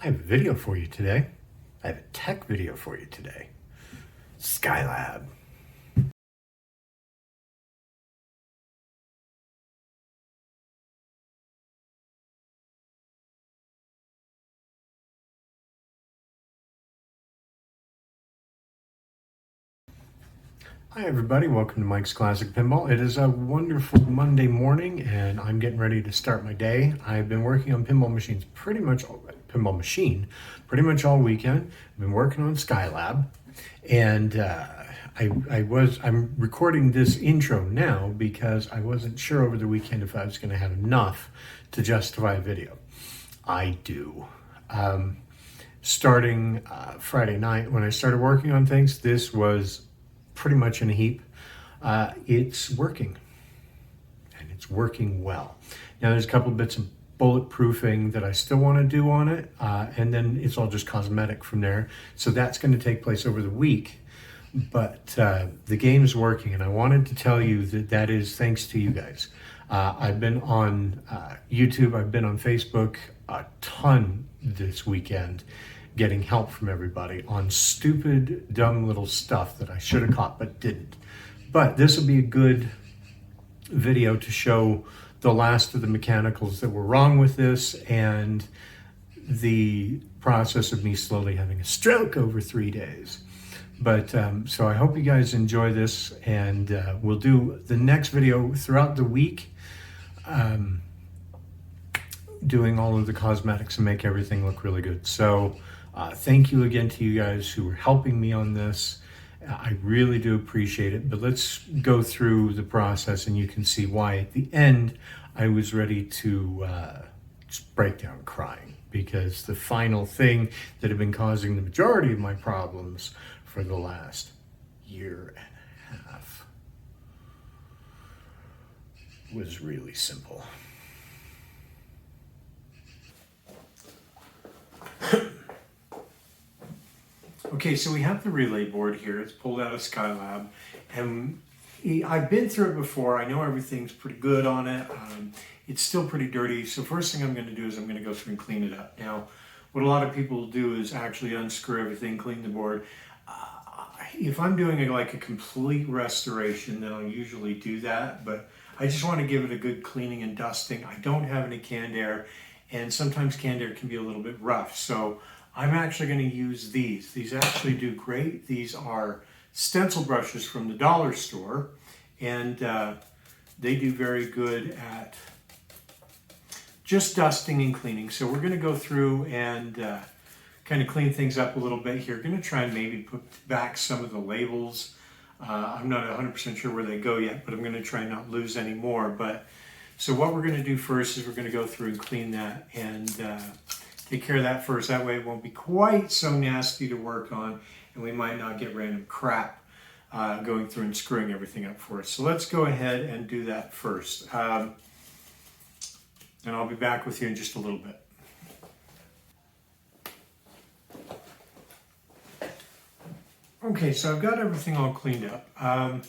I have a video for you today. I have a tech video for you today. Skylab. Hi everybody, welcome to Mike's Classic Pinball. It is a wonderful Monday morning and I'm getting ready to start my day. I've been working on pinball machine pretty much all weekend. I've been working on Skylab and I'm recording this intro now because I wasn't sure over the weekend if I was going to have enough to justify a video. I do. Starting Friday night when I started working on things, this was pretty much in a heap. It's working, and it's working well. Now there's a couple of bits of bulletproofing that I still want to do on it, and then it's all just cosmetic from there. So that's going to take place over the week, but the game is working, and I wanted to tell you that is thanks to you guys. I've been on YouTube, I've been on Facebook a ton this weekend, getting help from everybody on stupid, dumb little stuff that I should have caught but didn't. But this will be a good video to show the last of the mechanicals that were wrong with this and the process of me slowly having a stroke over 3 days. But so I hope you guys enjoy this, and we'll do the next video throughout the week, doing all of the cosmetics and make everything look really good. So thank you again to you guys who are helping me on this. I really do appreciate it, but let's go through the process and you can see why at the end I was ready to just break down crying, because the final thing that had been causing the majority of my problems for the last year and a half was really simple. Okay, so we have the relay board here. It's pulled out of Skylab, and I've been through it before. I know everything's pretty good on it. It's still pretty dirty, so first thing I'm going to do is I'm going to go through and clean it up. Now, what a lot of people do is actually unscrew everything, clean the board. If I'm doing like a complete restoration, then I'll usually do that, but I just want to give it a good cleaning and dusting. I don't have any canned air, and sometimes canned air can be a little bit rough, so I'm actually going to use these. These actually do great. These are stencil brushes from the dollar store, and they do very good at just dusting and cleaning. So we're going to go through and kind of clean things up a little bit here. Going to try and maybe put back some of the labels. I'm not 100% sure where they go yet, but I'm going to try and not lose any more. But so what we're going to do first is we're going to go through and clean that and take care of that first. That way it won't be quite so nasty to work on, and we might not get random crap going through and screwing everything up for us. So let's go ahead and do that first. And I'll be back with you in just a little bit. Okay, so I've got everything all cleaned up. Or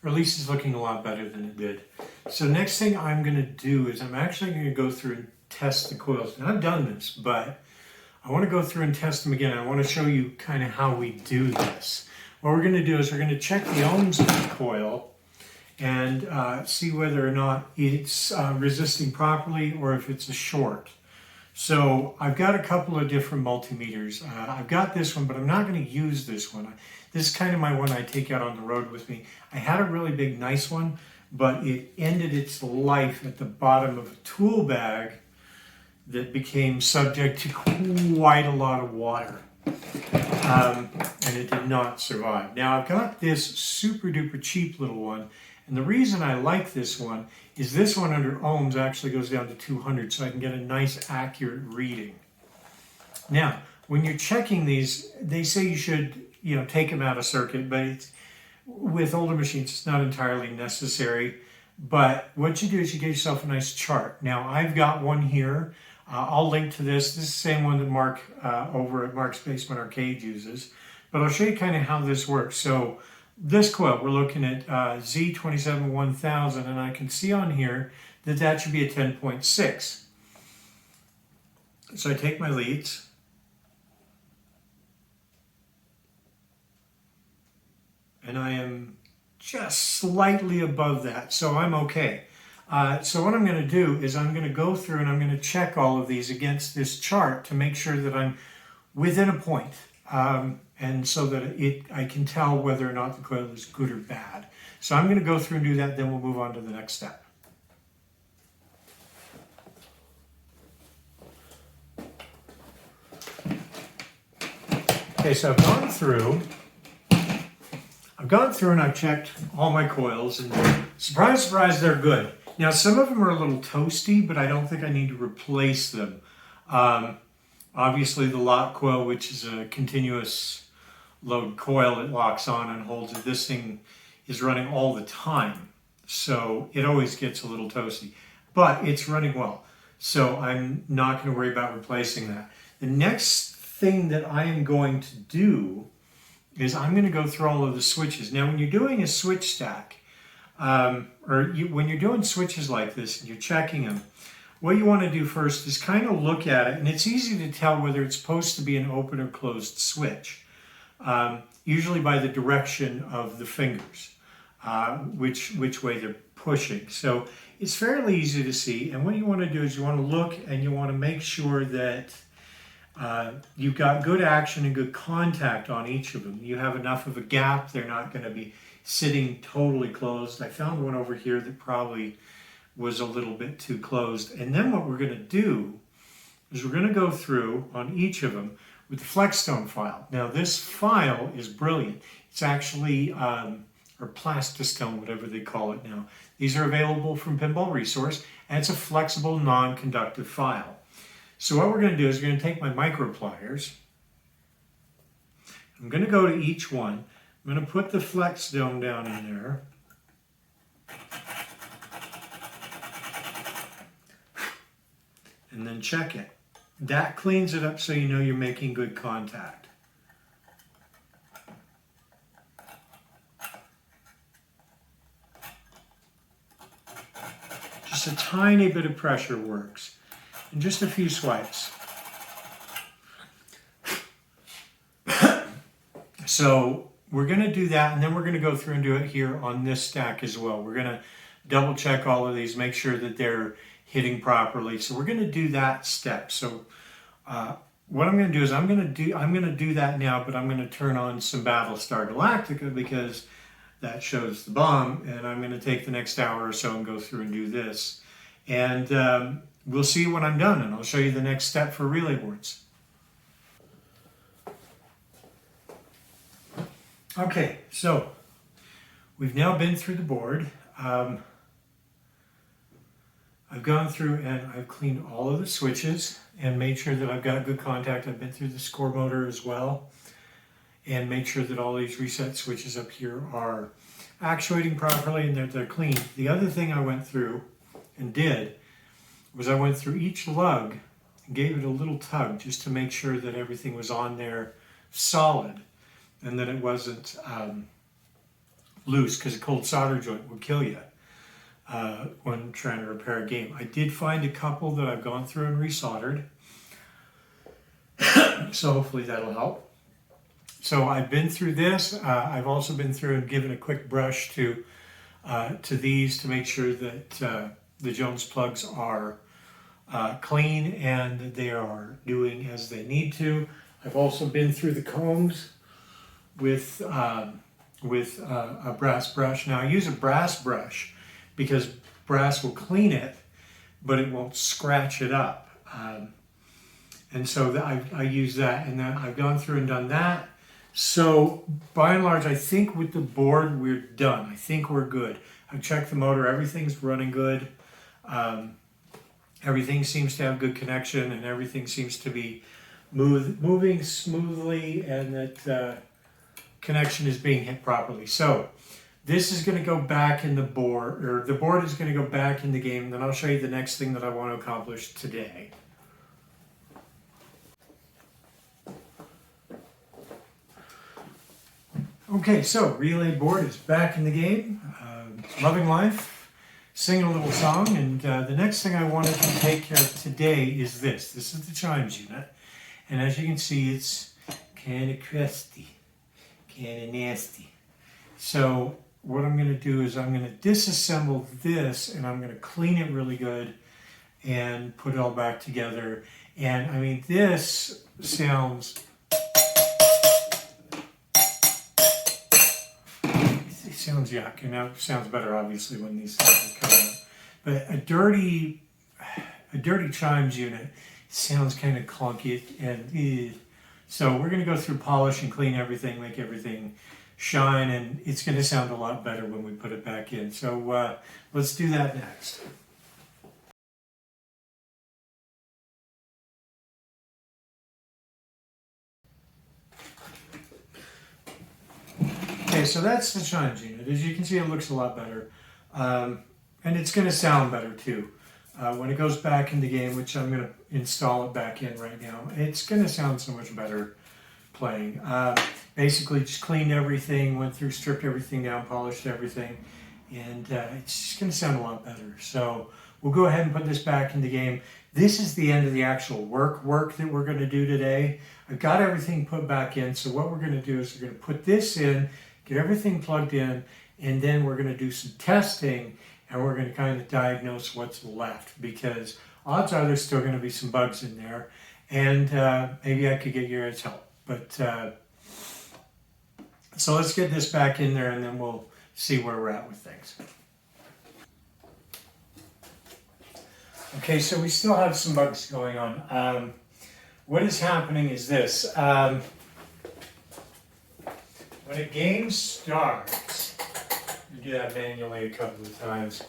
at least it's looking a lot better than it did. So next thing I'm going to do is I'm actually going to go through and test the coils. And I've done this, but I want to go through and test them again. I want to show you kind of how we do this. What we're going to do is we're going to check the ohms of the coil and see whether or not it's resisting properly or if it's a short. So I've got a couple of different multimeters. I've got this one, but I'm not going to use this one. This is kind of my one I take out on the road with me. I had a really big, nice one, but it ended its life at the bottom of a tool bag that became subject to quite a lot of water, and it did not survive. Now I've got this super duper cheap little one, and the reason I like this one is this one under ohms actually goes down to 200, so I can get a nice accurate reading. Now, when you're checking these, they say you should, take them out of circuit, but with older machines, it's not entirely necessary. But what you do is you get yourself a nice chart. Now, I've got one here. I'll link to this. This is the same one that Mark over at Mark's Basement Arcade uses. But I'll show you kind of how this works. So this coil, we're looking at Z27-1000, and I can see on here that that should be a 10.6. So I take my leads, just slightly above that, so I'm okay. So what I'm going to do is I'm going to go through and I'm going to check all of these against this chart to make sure that I'm within a point, and so that I can tell whether or not the coil is good or bad. So I'm going to go through and do that, then we'll move on to the next step. Okay, so I've gone through and I've checked all my coils, and surprise, surprise, they're good. Now, some of them are a little toasty, but I don't think I need to replace them. Obviously, the lock coil, which is a continuous load coil, it locks on and holds it. This thing is running all the time, so it always gets a little toasty, but it's running well. So I'm not going to worry about replacing that. The next thing that I am going to do is I'm going to go through all of the switches. Now, when you're doing a switch stack, when you're doing switches like this and you're checking them, what you want to do first is kind of look at it, and it's easy to tell whether it's supposed to be an open or closed switch, usually by the direction of the fingers, which way they're pushing. So it's fairly easy to see, and what you want to do is you want to look and you want to make sure that you've got good action and good contact on each of them. You have enough of a gap, they're not going to be sitting totally closed. I found one over here that probably was a little bit too closed. And then what we're going to do is we're going to go through on each of them with the Flexstone file. Now this file is brilliant. It's actually, or Plastistone, whatever they call it now. These are available from Pinball Resource, and it's a flexible, non-conductive file. So what we're going to do is we're going to take my micro pliers. I'm going to go to each one. I'm going to put the Flexstone down in there. And then check it. That cleans it up so you know you're making good contact. Just a tiny bit of pressure works. And just a few swipes. So we're going to do that, and then we're going to go through and do it here on this stack as well. We're going to double check all of these, make sure that they're hitting properly. So we're going to do that step. So what I'm going to do is I'm going to do that now, but I'm going to turn on some Battlestar Galactica because that shows the bomb, and I'm going to take the next hour or so and go through and do this. And we'll see when I'm done, and I'll show you the next step for relay boards. Okay, so we've now been through the board. I've gone through and I've cleaned all of the switches and made sure that I've got good contact. I've been through the score motor as well and made sure that all these reset switches up here are actuating properly and that they're clean. The other thing I went through and did was I went through each lug and gave it a little tug just to make sure that everything was on there solid and that it wasn't loose, because a cold solder joint would kill you when trying to repair a game. I did find a couple that I've gone through and resoldered, so hopefully that'll help. So I've been through this. I've also been through and given a quick brush to these to make sure that the Jones plugs are clean and that they are doing as they need to. I've also been through the combs with a brass brush. Now I use a brass brush because brass will clean it, but it won't scratch it up. And so I use that, and then I've gone through and done that. So by and large, I think with the board, we're done. I think we're good. I've checked the motor, everything's running good. Everything seems to have good connection, and everything seems to be moving smoothly, and that connection is being hit properly. So this is going to go back in the board, or the board is going to go back in the game, and then I'll show you the next thing that I want to accomplish today. Okay, so relay board is back in the game, loving life, singing a little song, and the next thing I wanted to take care of today is this. This is the Chimes unit, and as you can see, it's kind of crusty, kind of nasty. So what I'm going to do is I'm going to disassemble this and I'm going to clean it really good and put it all back together. And I mean, this sounds, it sounds yuck. And now it sounds better, obviously, when these things are coming out. But a dirty Chimes unit sounds kind of clunky and so we're going to go through polish and clean everything, make everything shine, and it's going to sound a lot better when we put it back in. So let's do that next. Okay, so that's the Chimes unit. As you can see, it looks a lot better. And it's going to sound better too. When it goes back in the game, which I'm going to install it back in right now, it's going to sound so much better playing. Basically just cleaned everything, went through, stripped everything down, polished everything, and it's just going to sound a lot better. So we'll go ahead and put this back in the game. This is the end of the actual work that we're going to do today. I've got everything put back in, so what we're going to do is we're going to put this in, get everything plugged in, and then we're going to do some testing, and we're going to kind of diagnose what's left, because odds are there's still going to be some bugs in there, and maybe I could get your guys' help. But so let's get this back in there, and then we'll see where we're at with things. Okay, so we still have some bugs going on. What is happening is this. When a game starts, you do that manually a couple of times.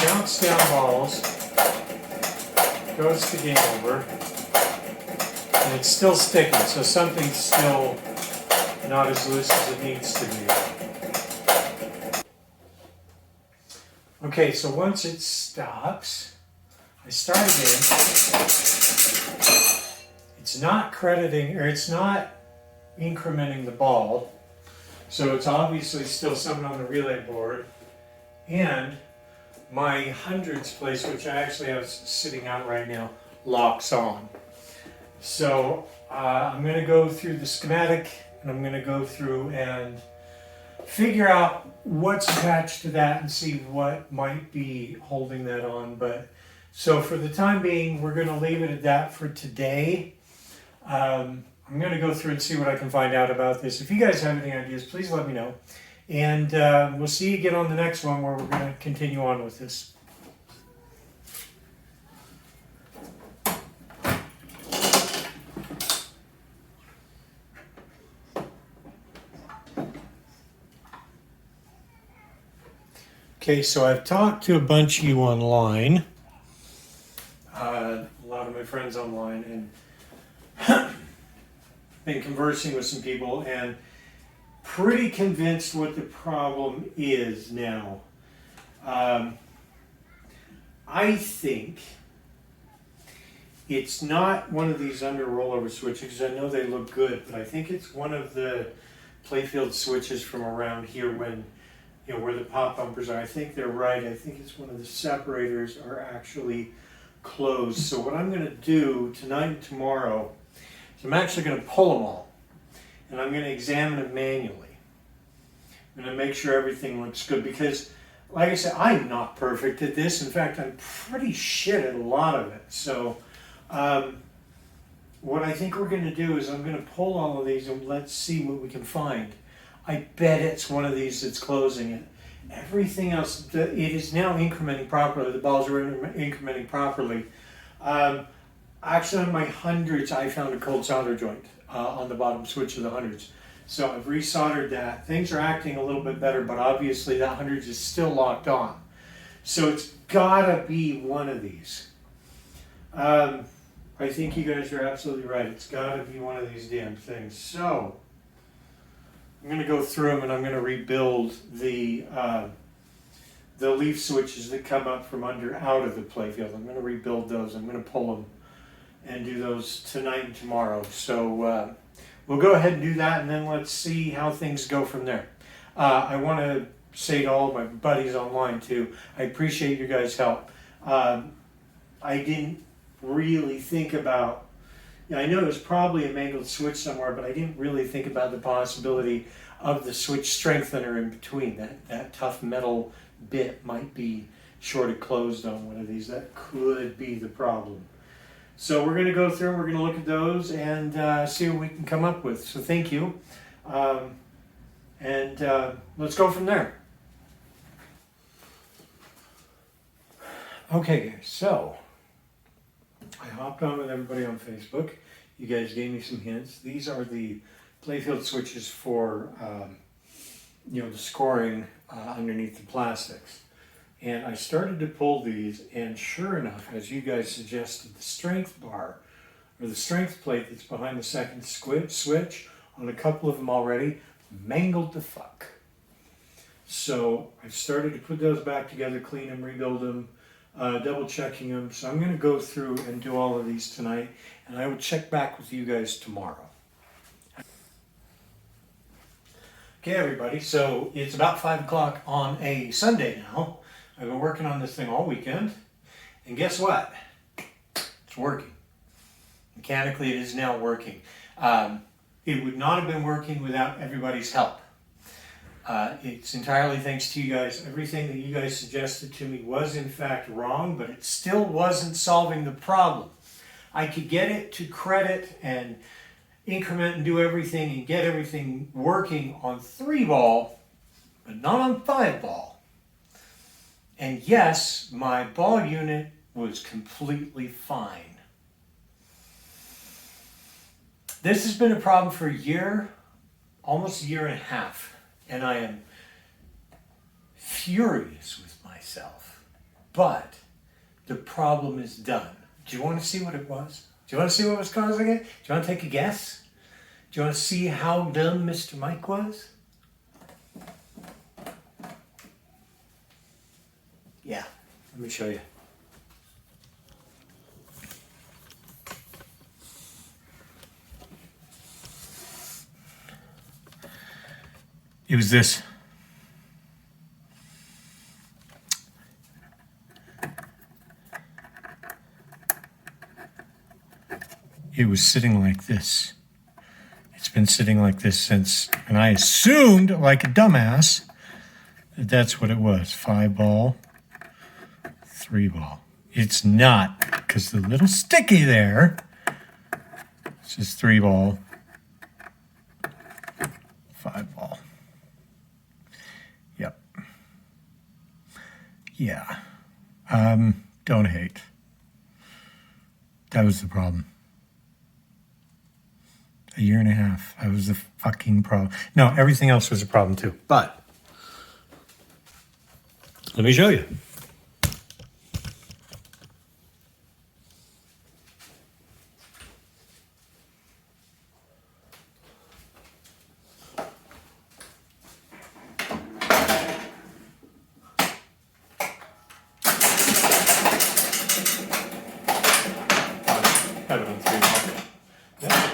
Counts down balls, goes to game over, and it's still sticking, so something's still not as loose as it needs to be. Okay, so once it stops, I start again. It's not crediting, or it's not incrementing the ball, so it's obviously still something on the relay board. And my hundreds place, which I actually have sitting out right now, locks on. So I'm going to go through the schematic, and I'm going to go through and figure out what's attached to that and see what might be holding that on. But so for the time being, we're going to leave it at that for today. I'm going to go through and see what I can find out about this. If you guys have any ideas, please let me know. And we'll see you again on the next one, where we're going to continue on with this. Okay, so I've talked to a bunch of you online, a lot of my friends online, and been conversing with some people, and pretty convinced what the problem is now. I think it's not one of these under rollover switches, because I know they look good, but I think it's one of the playfield switches from around here, when where the pop bumpers are. I think they're right. I think it's one of the separators are actually closed. So what I'm going to do tonight and tomorrow is I'm actually going to pull them all, and I'm going to examine it manually. I'm going to make sure everything looks good, because, like I said, I'm not perfect at this. In fact, I'm pretty shit at a lot of it. So what I think we're going to do is I'm going to pull all of these, and let's see what we can find. I bet it's one of these that's closing it. Everything else, it is now incrementing properly. The balls are incrementing properly. Actually, on my hundreds, I found a cold solder joint on the bottom switch of the hundreds. So I've resoldered that. Things are acting a little bit better, but obviously that hundreds is still locked on. So it's gotta be one of these. I think you guys are absolutely right. It's gotta be one of these damn things. So I'm going to go through them, and I'm going to rebuild the leaf switches that come up from under out of the playfield. I'm going to rebuild those. I'm going to pull them and do those tonight and tomorrow. So we'll go ahead and do that, and then let's see how things go from there. I want to say to all my buddies online too, I appreciate your guys' help. I didn't really think about Yeah, I know there's probably a mangled switch somewhere, but I didn't really think about the possibility of the switch strengthener in between. That tough metal bit might be shorted closed on one of these. That could be the problem. So we're going to go through and we're going to look at those and see what we can come up with. So thank you. Let's go from there. Okay, guys, so I hopped on with everybody on Facebook. You guys gave me some hints. These are the playfield switches for, the scoring underneath the plastics. And I started to pull these, and sure enough, as you guys suggested, the strength bar, or the strength plate that's behind the second switch, on a couple of them already, mangled the fuck. So I've started to put those back together, clean them, rebuild them, double checking them. So I'm going to go through and do all of these tonight, and I will check back with you guys tomorrow. Okay, everybody, so it's about 5 o'clock on a Sunday now. I've been working on this thing all weekend, and guess what? It's working. Mechanically, it is now working. It would not have been working without everybody's help. It's entirely thanks to you guys. Everything that you guys suggested to me was in fact wrong, but it still wasn't solving the problem. I could get it to credit and increment and do everything and get everything working on 3-ball, but not on 5-ball. And yes, my ball unit was completely fine. This has been a problem for a year, almost a year and a half, and I am furious with myself. But the problem is done. Do you want to see what it was? Do you want to see what was causing it? Do you want to take a guess? Do you want to see how dumb Mr. Mike was? Yeah, let me show you. It was this. It was sitting like this. It's been sitting like this since, and I assumed, like a dumbass, that that's what it was. 5-ball, 3-ball. It's not, because the little sticky there says 3-ball, 5-ball. Yep. Yeah. Don't hate. That was the problem. A year and a half. That was the fucking problem. No, everything else was a problem too. But let me show you. Have it on 3-ball. Yeah.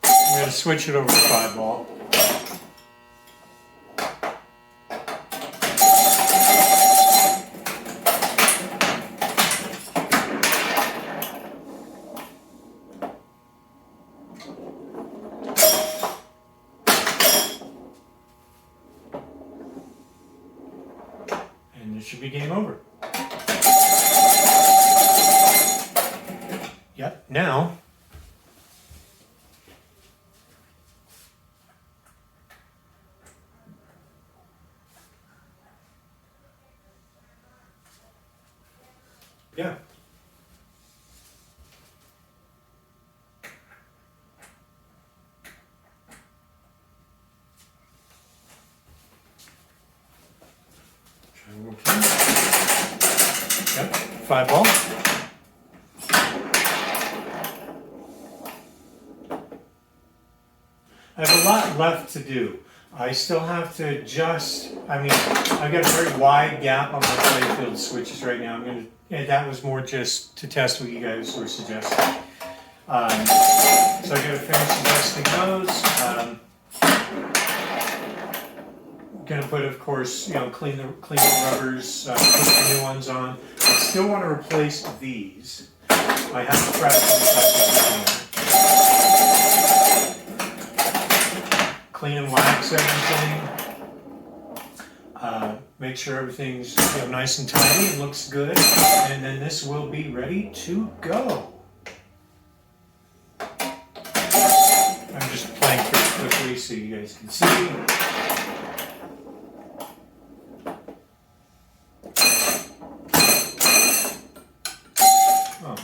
I'm going to switch it over to 5-ball. And it should be game over. Yep, now yeah. Try one more time. Yep, 5-ball. I have a lot left to do. I still have to adjust. I mean, I've got a very wide gap on my playfield switches right now. And that was more just to test what you guys were suggesting. So I got to finish adjusting those. Gonna put, of course, clean the rubbers, put the new ones on. I still want to replace these. I have to press them. Clean and wax everything. Make sure everything's nice and tidy and looks good, and then this will be ready to go. I'm just playing pretty quickly so you guys can see. Oh.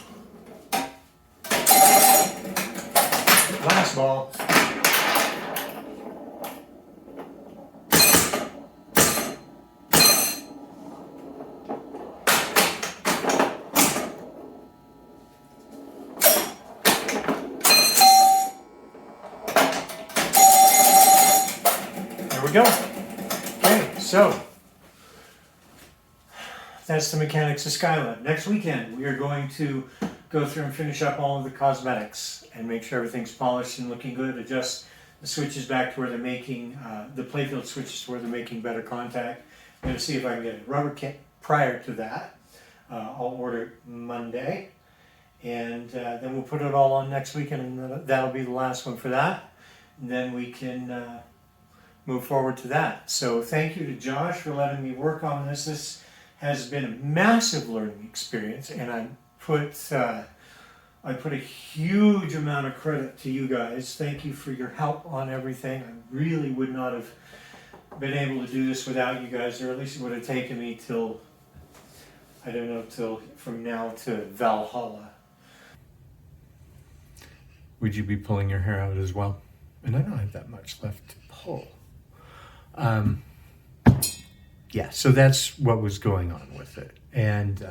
Last ball. There we go. Okay, so that's the mechanics of Skylab. Next weekend, we are going to go through and finish up all of the cosmetics and make sure everything's polished and looking good. Adjust the switches back to where they're making, the playfield switches to where they're making better contact. I'm going to see if I can get a rubber kit prior to that. I'll order it Monday. And then we'll put it all on next weekend, and that'll be the last one for that. And then we can move forward to that. So thank you to Josh for letting me work on this. This has been a massive learning experience, and I put a huge amount of credit to you guys. Thank you for your help on everything. I really would not have been able to do this without you guys, or at least it would have taken me till, I don't know, till from now to Valhalla. Would you be pulling your hair out as well? And I don't have that much left to pull. Yeah, so that's what was going on with it. And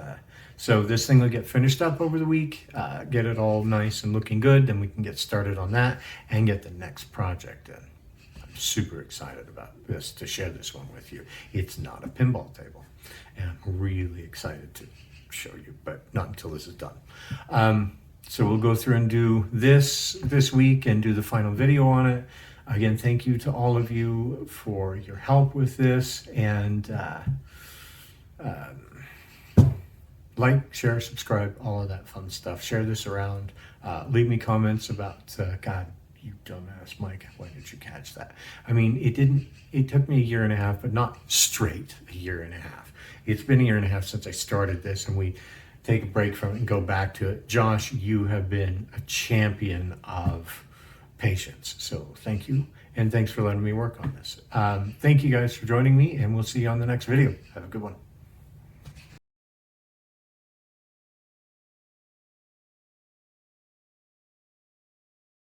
so this thing will get finished up over the week, get it all nice and looking good, then we can get started on that and get the next project in. I'm super excited about this, to share this one with you. It's not a pinball table, and I'm really excited to show you, but not until this is done. So we'll go through and do this week and do the final video on it. Again, thank you to all of you for your help with this, and like, share, subscribe, all of that fun stuff. Share this around. Leave me comments about, God, you dumbass Mike, why did you catch that? I mean, it took me a year and a half, but not straight a year and a half. It's been a year and a half since I started this, and we take a break from it and go back to it. Josh, you have been a champion of patience. So thank you, and thanks for letting me work on this. Thank you guys for joining me, and we'll see you on the next video. Have a good one.